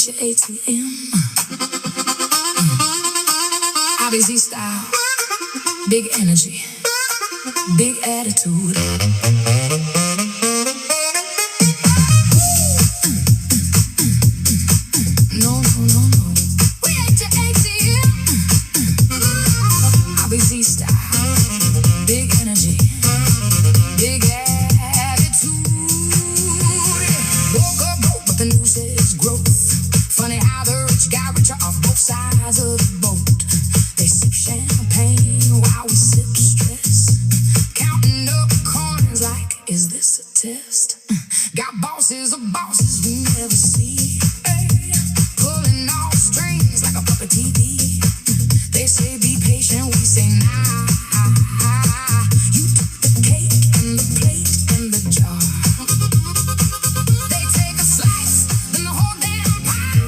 your ATM. IBZ style, big energy, big attitude. No, no, no, no. We ain't your ATM. IBZ style, big energy, big attitude. Woke up broke, but the news is growth. Funny how the rich got richer off both sides of the boat. They sip champagne while we sip stress. Counting up coins like, is this a test? Got bosses of bosses we never see. Hey, pulling all strings like a puppet TV. They say be patient, we say nah. You took the cake and the plate and the jar. They take a slice, then the whole damn pie.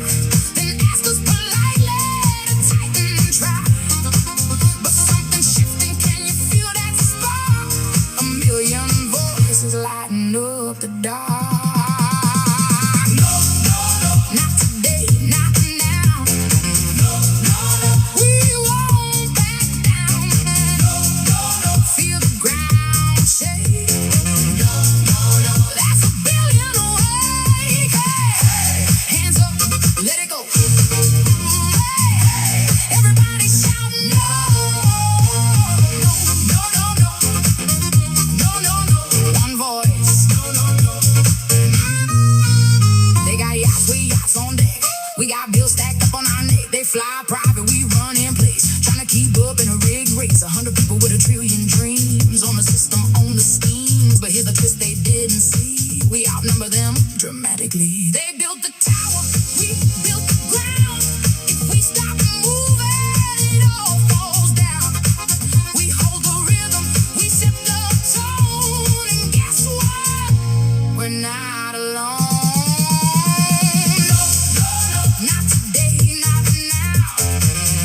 Then ask us politely to tighten and try. But something's shifting, can you feel that spark? A million voices lighting up the dark. No, no, no, not today, not now. No, no, no, we won't back down. No, no, no, feel the ground shake. No, no, no, that's a billion awake. Hey, hands up, let it go. Hey, everybody shout no. No, no, no, no, no, no, one voice. No, no, no. They got yachts, we yachts on deck. We got bills stacked up on our neck. They fly private, we run in place. Trying to keep up in a rigged race. 100 people with a trillion dreams. On the system, on the schemes. But here's the twist they didn't see. We outnumber them dramatically. They built the tower, we built the ground. If we stop moving, it all falls down. We hold the rhythm, we set the tone. And guess what? We're not alone. No, no, no, not today, not now.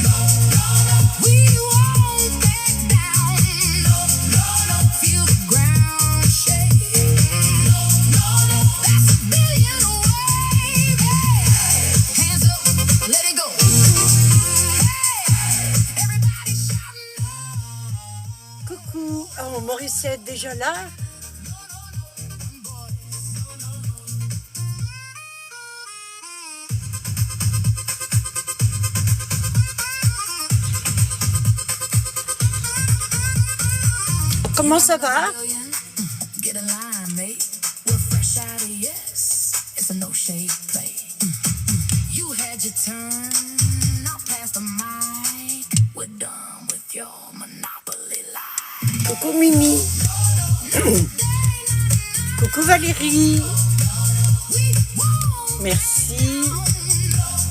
No, no, no, we won't back down. No, no, no, feel the ground shake. No, no, no, that's a billion away. Hey, hands up, let it go. Hey, everybody shouting no. Coucou, oh Morissette déjà là? Comment ça va? Get a line, mate. We're fresh out of yes. It's a no shade play. You had your turn. I'll pass the mic. We're done with your monopoly line. Coucou Mimi. Coucou Valérie. Merci.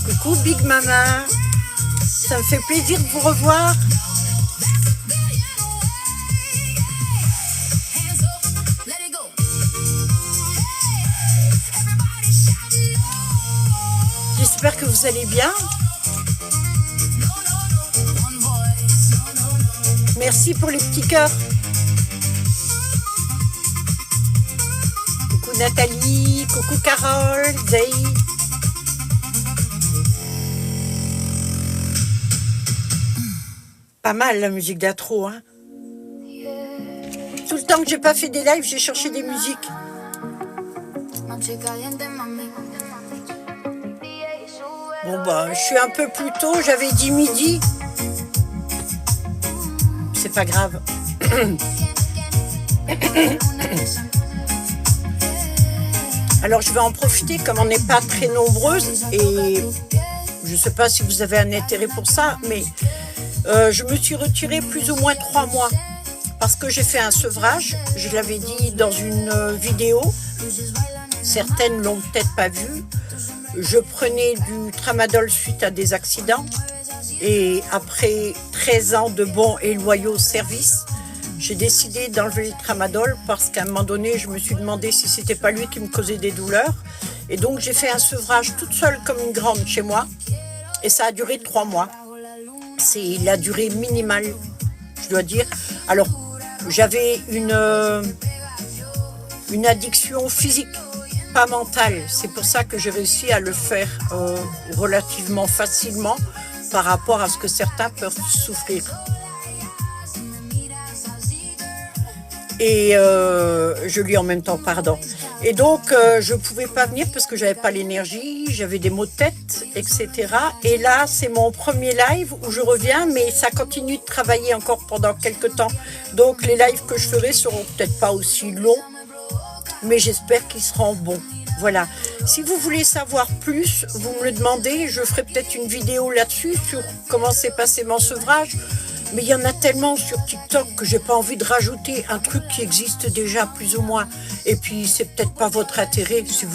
Coucou Big Mama. Ça me fait plaisir de vous revoir. Hands up, let it go. Everybody shouting no. J'espère que vous allez bien. One voice. Merci pour les petits cœurs. Coucou Nathalie, coucou Carole, Zay. Pas mal la musique d'intro, hein. Tout le temps que j'ai pas fait des lives, j'ai cherché des musiques. Bon bah, je suis un peu plus tôt, j'avais dit midi. C'est pas grave. Alors je vais en profiter comme on n'est pas très nombreuses et je sais pas si vous avez un intérêt pour ça, mais je me suis retirée plus ou moins 3 mois parce que j'ai fait un sevrage. Je l'avais dit dans une vidéo, certaines l'ont peut-être pas vu. Je prenais du tramadol suite à des accidents et après 13 ans de bons et loyaux services, j'ai décidé d'enlever le tramadol parce qu'à un moment donné, je me suis demandé si c'était pas lui qui me causait des douleurs. Et donc, j'ai fait un sevrage toute seule comme une grande chez moi. Et ça a duré 3 mois. C'est la durée minimale, je dois dire. Alors, j'avais une addiction physique. pas mental. C'est pour ça que j'ai réussi à le faire relativement facilement par rapport à ce que certains peuvent souffrir. Et je lis en même temps, pardon. Et donc, je ne pouvais pas venir parce que j'avais pas l'énergie, j'avais des maux de tête, etc. Et là, c'est mon premier live où je reviens, mais ça continue de travailler encore pendant quelques temps. Donc, les lives que je ferai seront peut-être pas aussi longs, mais j'espère qu'ils seront bons. Voilà. Si vous voulez savoir plus, vous me le demandez. Je ferai peut-être une vidéo là-dessus sur comment s'est passé mon sevrage. Mais il y en a tellement sur TikTok que j'ai pas envie de rajouter un truc qui existe déjà plus ou moins. Et puis c'est peut-être pas votre intérêt si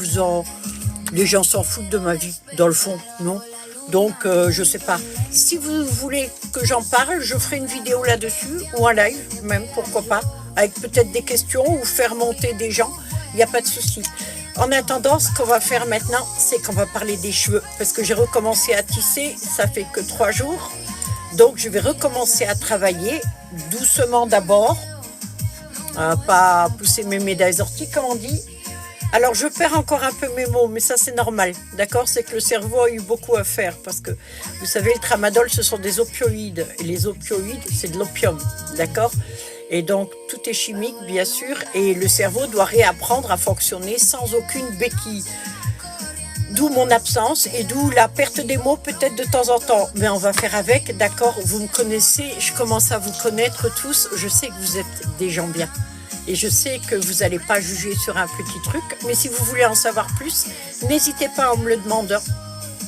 les gens s'en foutent de ma vie dans le fond, non? Donc je sais pas. Si vous voulez que j'en parle, je ferai une vidéo là-dessus ou un live même, pourquoi pas, avec peut-être des questions ou faire monter des gens. Il n'y a pas de souci. En attendant, ce qu'on va faire maintenant, c'est qu'on va parler des cheveux parce que j'ai recommencé à tisser. Ça fait que 3 jours. Donc, je vais recommencer à travailler doucement d'abord, pas pousser mes médailles orties, comme on dit. Alors, je perds encore un peu mes mots, mais ça, c'est normal, d'accord? C'est que le cerveau a eu beaucoup à faire, parce que, vous savez, le tramadol, ce sont des opioïdes, et les opioïdes, c'est de l'opium, d'accord? Et donc, tout est chimique, bien sûr, et le cerveau doit réapprendre à fonctionner sans aucune béquille. D'où mon absence et d'où la perte des mots peut-être de temps en temps. Mais on va faire avec, d'accord? Vous me connaissez, je commence à vous connaître tous. Je sais que vous êtes des gens bien. Et je sais que vous n'allez pas juger sur un petit truc. Mais si vous voulez en savoir plus, n'hésitez pas à me le demander.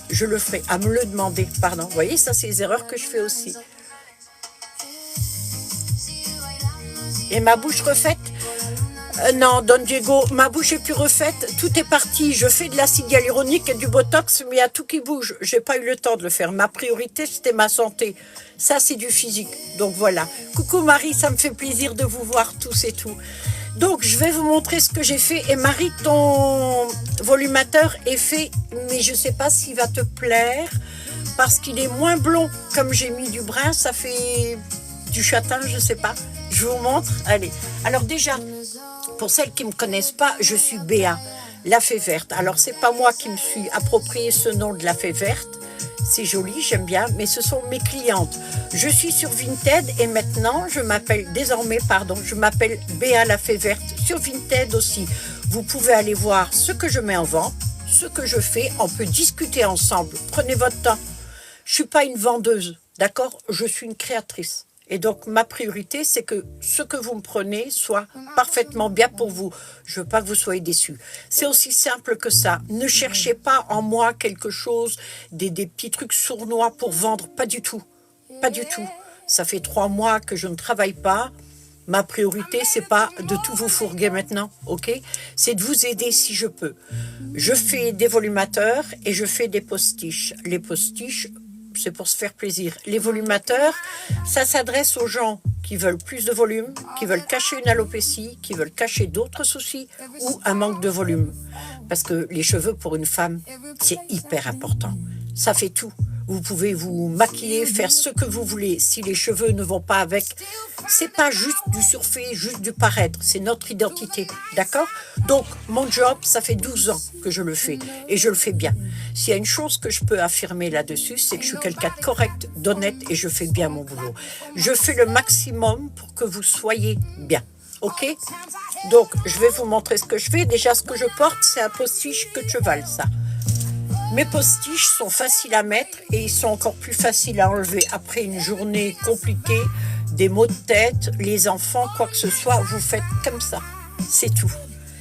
Je le ferai, à me le demander, pardon. Vous voyez, ça c'est les erreurs que je fais aussi. Et ma bouche refaite? Non, Don Diego, ma bouche est plus refaite, tout est parti. Je fais de l'acide hyaluronique et du botox, mais il y a tout qui bouge. J'ai pas eu le temps de le faire. Ma priorité, c'était ma santé. Ça, c'est du physique. Donc voilà. Coucou Marie, ça me fait plaisir de vous voir tous et tout. Donc, je vais vous montrer ce que j'ai fait. Et Marie, ton volumateur est fait, mais je sais pas s'il va te plaire, parce qu'il est moins blond. Comme j'ai mis du brun, ça fait du châtain, je sais pas. Je vous montre. Allez. Alors déjà, pour celles qui ne me connaissent pas, je suis Béa, la fée verte. Alors, c'est pas moi qui me suis approprié ce nom de la fée verte. C'est joli, j'aime bien, mais ce sont mes clientes. Je suis sur Vinted et maintenant, je m'appelle Béa la fée verte sur Vinted aussi. Vous pouvez aller voir ce que je mets en vente, ce que je fais. On peut discuter ensemble. Prenez votre temps. Je suis pas une vendeuse, d'accord? Je suis une créatrice. Et donc, ma priorité, c'est que ce que vous me prenez soit parfaitement bien pour vous. Je veux pas que vous soyez déçus. C'est aussi simple que ça. Ne cherchez pas en moi quelque chose, des petits trucs sournois pour vendre. Pas du tout. Pas du tout. Ça fait 3 mois que je ne travaille pas. Ma priorité, c'est pas de tout vous fourguer maintenant, ok? C'est de vous aider si je peux. Je fais des volumateurs et je fais des postiches. Les postiches, c'est pour se faire plaisir. Les volumateurs, ça s'adresse aux gens qui veulent plus de volume, qui veulent cacher une alopécie, qui veulent cacher d'autres soucis ou un manque de volume. Parce que les cheveux pour une femme, c'est hyper important. Ça fait tout. Vous pouvez vous maquiller, faire ce que vous voulez. Si les cheveux ne vont pas avec, c'est pas juste du surfait, juste du paraître. C'est notre identité, d'accord? Donc, mon job, ça fait 12 ans que je le fais. Et je le fais bien. S'il y a une chose que je peux affirmer là-dessus, c'est que je suis quelqu'un de correct, d'honnête et je fais bien mon boulot. Je fais le maximum pour que vous soyez bien. Ok? Donc, je vais vous montrer ce que je fais. Déjà, ce que je porte, c'est un postiche queue de cheval, ça. Mes postiches sont faciles à mettre et ils sont encore plus faciles à enlever après une journée compliquée, des maux de tête, les enfants, quoi que ce soit, vous faites comme ça. C'est tout.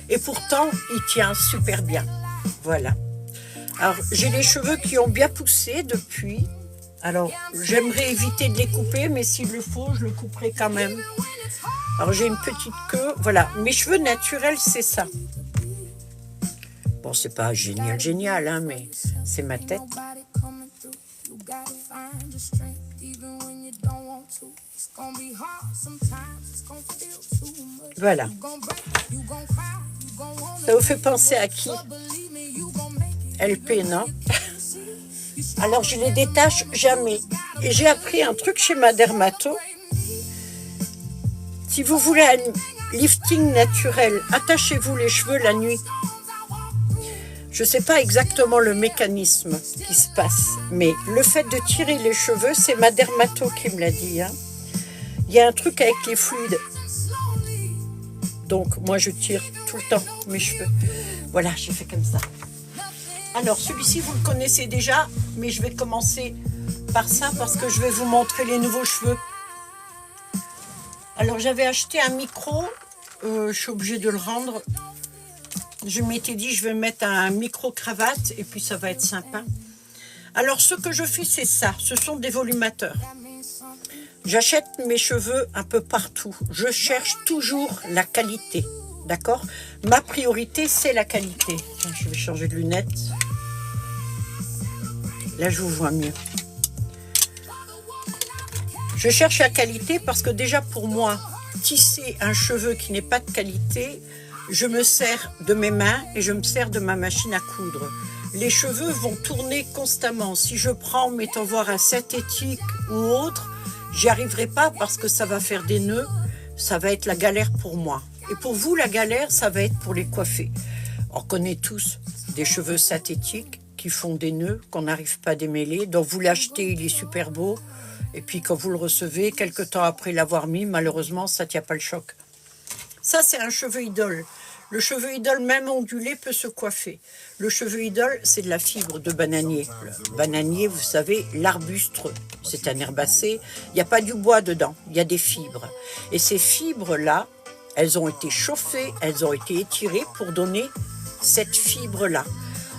Et pourtant, il tient super bien. Voilà. Alors, j'ai les cheveux qui ont bien poussé depuis. Alors, j'aimerais éviter de les couper, mais s'il le faut, je le couperai quand même. Alors, j'ai une petite queue. Voilà. Mes cheveux naturels, c'est ça. Bon, c'est pas génial, hein, mais c'est ma tête. Voilà. Ça vous fait penser à qui? LP, non? Alors, je les détache jamais. Et j'ai appris un truc chez ma dermato. Si vous voulez un lifting naturel, attachez-vous les cheveux la nuit. Je ne sais pas exactement le mécanisme qui se passe, mais le fait de tirer les cheveux, c'est ma dermato qui me l'a dit. Hein. Il y a un truc avec les fluides. Donc, moi, je tire tout le temps mes cheveux. Voilà, j'ai fait comme ça. Alors, celui-ci, vous le connaissez déjà, mais je vais commencer par ça parce que je vais vous montrer les nouveaux cheveux. Alors, j'avais acheté un micro. Je suis obligée de le rendre. Je m'étais dit, je vais mettre un micro-cravate et puis ça va être sympa. Alors, ce que je fais, c'est ça. Ce sont des volumateurs. J'achète mes cheveux un peu partout. Je cherche toujours la qualité. D'accord? Ma priorité, c'est la qualité. Tiens, je vais changer de lunettes. Là, je vous vois mieux. Je cherche la qualité parce que déjà, pour moi, tisser un cheveu qui n'est pas de qualité, je me sers de mes mains et je me sers de ma machine à coudre. Les cheveux vont tourner constamment. Si je prends, mettons voir un synthétique ou autre, j'y arriverai pas parce que ça va faire des nœuds. Ça va être la galère pour moi. Et pour vous, la galère, ça va être pour les coiffer. On connaît tous des cheveux synthétiques qui font des nœuds, qu'on n'arrive pas à démêler. Donc vous l'achetez, il est super beau. Et puis quand vous le recevez, quelques temps après l'avoir mis, malheureusement, ça ne tient pas le choc. Ça, c'est un cheveu idole. Le cheveu idole, même ondulé, peut se coiffer. Le cheveu idole, c'est de la fibre de bananier. Le bananier, vous savez, l'arbuste, c'est un herbacé. Il n'y a pas du bois dedans, il y a des fibres. Et ces fibres-là, elles ont été chauffées, elles ont été étirées pour donner cette fibre-là.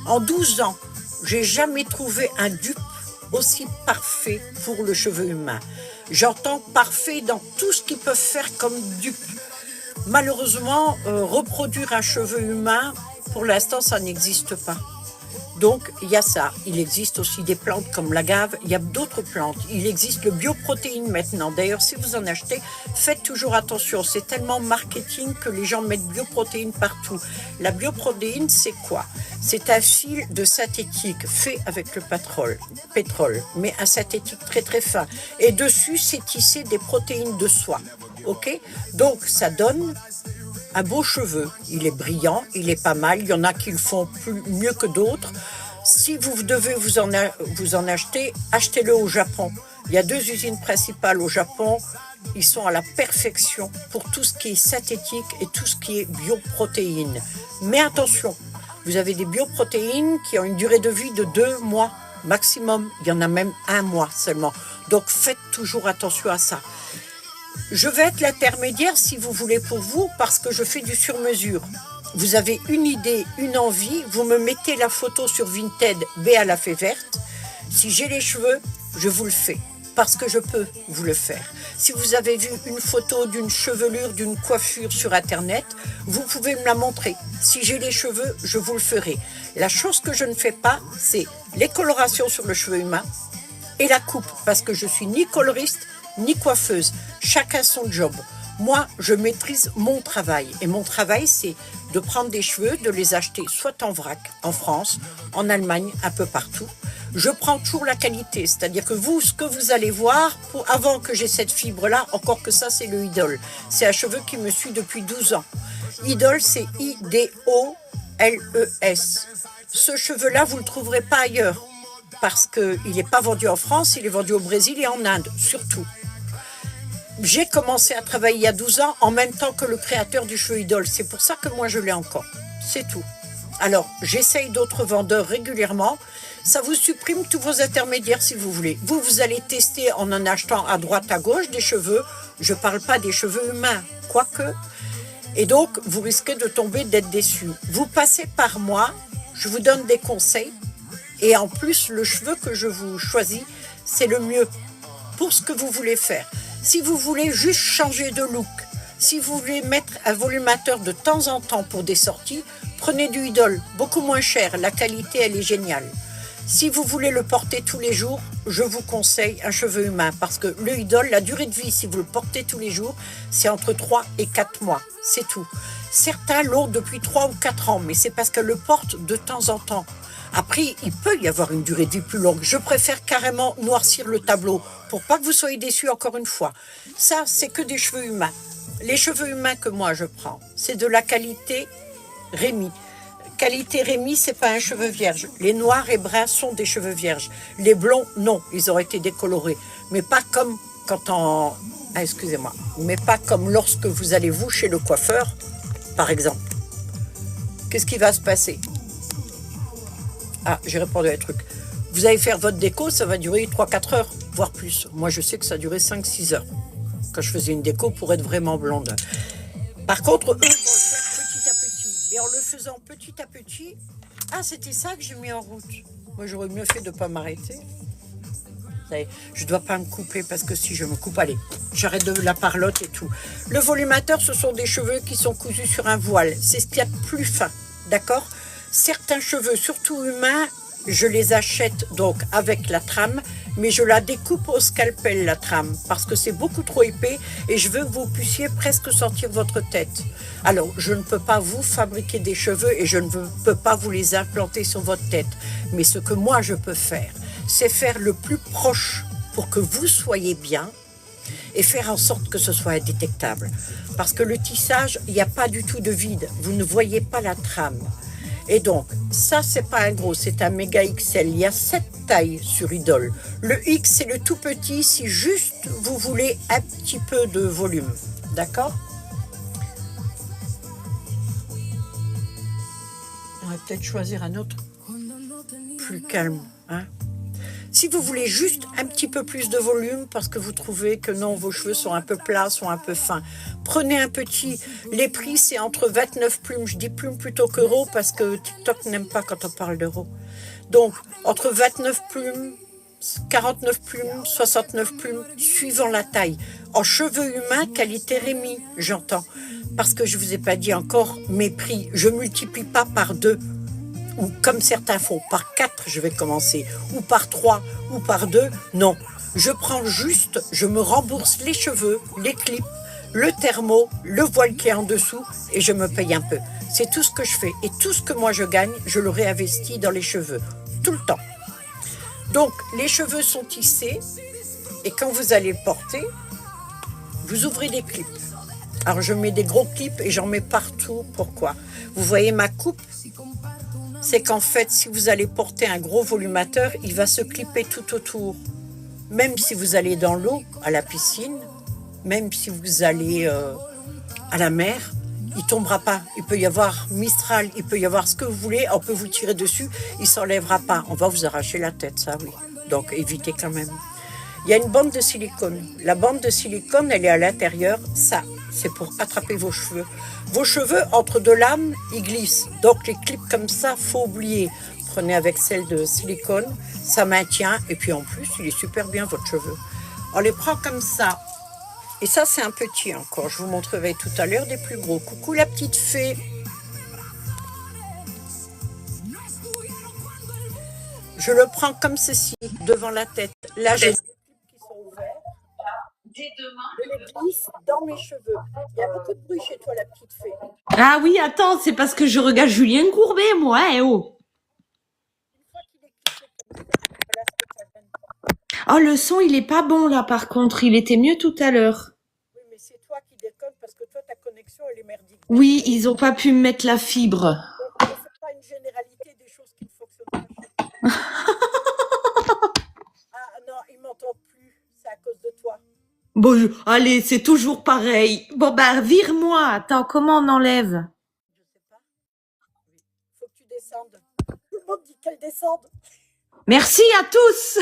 En 12 ans, j'ai jamais trouvé un dupe aussi parfait pour le cheveu humain. J'entends parfait dans tout ce qu'ils peuvent faire comme dupe. Malheureusement, reproduire un cheveu humain, pour l'instant, ça n'existe pas. Donc, il y a ça. Il existe aussi des plantes comme l'agave. Il y a d'autres plantes. Il existe le bioprotéine maintenant. D'ailleurs, si vous en achetez, faites toujours attention. C'est tellement marketing que les gens mettent bioprotéine partout. La bioprotéine, c'est quoi? C'est un fil de synthétique fait avec le pétrole, mais un synthétique très très fin. Et dessus, c'est tissé des protéines de soie. Ok? Donc, ça donne un beau cheveu. Il est brillant, il est pas mal. Il y en a qui le font mieux que d'autres. Si vous devez vous en acheter, achetez-le au Japon. Il y a 2 usines principales au Japon. Ils sont à la perfection pour tout ce qui est synthétique et tout ce qui est bioprotéines. Mais attention, vous avez des bioprotéines qui ont une durée de vie de 2 mois maximum. Il y en a même 1 mois seulement. Donc faites toujours attention à ça. Je vais être l'intermédiaire, si vous voulez, pour vous, parce que je fais du sur-mesure. Vous avez une idée, une envie, vous me mettez la photo sur Vinted, Béa la fée verte. Si j'ai les cheveux, je vous le fais, parce que je peux vous le faire. Si vous avez vu une photo d'une chevelure, d'une coiffure sur Internet, vous pouvez me la montrer. Si j'ai les cheveux, je vous le ferai. La chose que je ne fais pas, c'est les colorations sur le cheveu humain et la coupe, parce que je suis ni coloriste, ni coiffeuse. Chacun son job. Moi, je maîtrise mon travail. Et mon travail, c'est de prendre des cheveux, de les acheter soit en vrac, en France, en Allemagne, un peu partout. Je prends toujours la qualité. C'est-à-dire que vous, ce que vous allez voir, avant que j'ai cette fibre-là, encore que ça, c'est le Idol. C'est un cheveu qui me suit depuis 12 ans. Idol, c'est I-D-O-L-E-S. Ce cheveu-là, vous ne le trouverez pas ailleurs. Parce qu'il n'est pas vendu en France, il est vendu au Brésil et en Inde, surtout. J'ai commencé à travailler il y a 12 ans en même temps que le créateur du cheveu Idol. C'est pour ça que moi je l'ai encore. C'est tout. Alors, j'essaye d'autres vendeurs régulièrement. Ça vous supprime tous vos intermédiaires si vous voulez. Vous allez tester en achetant à droite, à gauche des cheveux. Je ne parle pas des cheveux humains, quoique. Et donc, vous risquez de tomber, d'être déçus. Vous passez par moi, je vous donne des conseils. Et en plus, le cheveu que je vous choisis, c'est le mieux pour ce que vous voulez faire. Si vous voulez juste changer de look, si vous voulez mettre un volumateur de temps en temps pour des sorties, prenez du Idol, beaucoup moins cher, la qualité elle est géniale. Si vous voulez le porter tous les jours, je vous conseille un cheveu humain parce que le Idol, la durée de vie, si vous le portez tous les jours, c'est entre 3 et 4 mois, c'est tout. Certains l'ont depuis 3 ou 4 ans, mais c'est parce qu'elles le portent de temps en temps. Après, il peut y avoir une durée de vie plus longue. Je préfère carrément noircir le tableau pour pas que vous soyez déçus encore une fois. Ça, c'est que des cheveux humains. Les cheveux humains que moi je prends, c'est de la qualité Rémi. Qualité Rémi, c'est pas un cheveu vierge. Les noirs et bruns sont des cheveux vierges. Les blonds, non, ils auraient été décolorés. Mais pas comme quand on... Ah, excusez-moi. Mais pas comme lorsque vous allez, vous, chez le coiffeur, par exemple. Qu'est-ce qui va se passer? Ah, j'ai répondu à un truc. Vous allez faire votre déco, ça va durer 3-4 heures, voire plus. Moi, je sais que ça durait 5-6 heures quand je faisais une déco pour être vraiment blonde. Par contre, eux vont le faire petit à petit. Et en le faisant petit à petit... Ah, c'était ça que j'ai mis en route. Moi, j'aurais mieux fait de ne pas m'arrêter. Je ne dois pas me couper parce que si je me coupe, allez, j'arrête de la parlotte et tout. Le volumateur, ce sont des cheveux qui sont cousus sur un voile. C'est ce qu'il y a de plus fin, d'accord? Certains cheveux, surtout humains, je les achète donc avec la trame, mais je la découpe au scalpel, la trame, parce que c'est beaucoup trop épais et je veux que vous puissiez presque sortir votre tête. Alors, je ne peux pas vous fabriquer des cheveux et je ne peux pas vous les implanter sur votre tête. Mais ce que moi, je peux faire, c'est faire le plus proche pour que vous soyez bien et faire en sorte que ce soit indétectable. Parce que le tissage, il n'y a pas du tout de vide. Vous ne voyez pas la trame. Et donc, ça, c'est pas un gros, c'est un méga XL. Il y a 7 tailles sur Idol. Le X, c'est le tout petit si juste vous voulez un petit peu de volume. D'accord? On va peut-être choisir un autre plus calme. Hein? Si vous voulez juste un petit peu plus de volume parce que vous trouvez que non, vos cheveux sont un peu plats, sont un peu fins, prenez un petit. Les prix, c'est entre 29 plumes. Je dis plumes plutôt qu'euros parce que TikTok n'aime pas quand on parle d'euros. Donc, entre 29 plumes, 49 plumes, 69 plumes, suivant la taille. En cheveux humains, qualité Rémi, j'entends. Parce que je ne vous ai pas dit encore mes prix. Je ne multiplie pas par 2. Ou comme certains font, par 4 je vais commencer, ou par 3, ou par 2, non. Je prends juste, je me rembourse les cheveux, les clips, le thermo, le voile qui est en dessous, et je me paye un peu. C'est tout ce que je fais. Et tout ce que moi je gagne, je le réinvestis dans les cheveux, tout le temps. Donc, les cheveux sont tissés, et quand vous allez le porter, vous ouvrez des clips. Alors, je mets des gros clips et j'en mets partout. Pourquoi? Vous voyez ma coupe? C'est qu'en fait, si vous allez porter un gros volumateur, il va se clipper tout autour. Même si vous allez dans l'eau, à la piscine, même si vous allez à la mer, il ne tombera pas. Il peut y avoir Mistral, il peut y avoir ce que vous voulez, on peut vous tirer dessus, il ne s'enlèvera pas. On va vous arracher la tête, ça oui. Donc évitez quand même. Il y a une bande de silicone. La bande de silicone, elle est à l'intérieur. Ça, c'est pour attraper vos cheveux. Vos cheveux, entre deux lames, ils glissent. Donc les clips comme ça, faut oublier. Prenez avec celle de silicone, ça maintient. Et puis en plus, il est super bien votre cheveu. On les prend comme ça. Et ça, c'est un petit encore. Je vous montrerai tout à l'heure des plus gros. Coucou la petite fée. Je le prends comme ceci, devant la tête. Là, j'ai des clips qui sont ouverts. Je les glisse dans mes cheveux. Il y a beaucoup de bruit chez toi, la petite fée. Ah oui, attends, c'est parce que je regarde Julien Courbet, moi, eh oh. Une fois qu'il est clippé, voilà ce que ça donne. Oh, le son, il est pas bon, là, par contre. Il était mieux tout à l'heure. Oui, mais c'est toi qui déconnes parce que toi, ta connexion, elle est merdique. Oui, ils ont pas pu me mettre la fibre. Donc, ne fais pas une généralité des choses qui ne fonctionnent pas. Ah non, il m'entend plus. C'est à cause de toi. Bon, allez, c'est toujours pareil. Bon, bah, vire-moi. Attends, comment on enlève? Je sais pas. Oui. Faut que tu descendes. Tout le monde dit qu'elle descende. Merci à tous.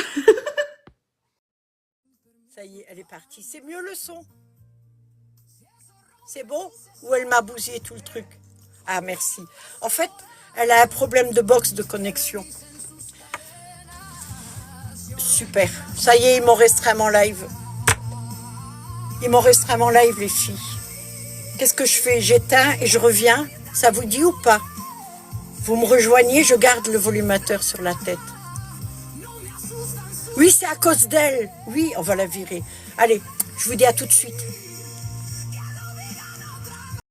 Ça y est, elle est partie. C'est mieux le son. C'est bon? Ou elle m'a bousillé tout le truc? Ah, merci. En fait, elle a un problème de box de connexion. Super. Ça y est, ils m'ont restreint mon live. Ils m'ont restreint mon live, les filles. Qu'est-ce que je fais? J'éteins et je reviens. Ça vous dit ou pas? Vous me rejoignez, je garde le volumateur sur la tête. Oui, c'est à cause d'elle. Oui, on va la virer. Allez, je vous dis à tout de suite.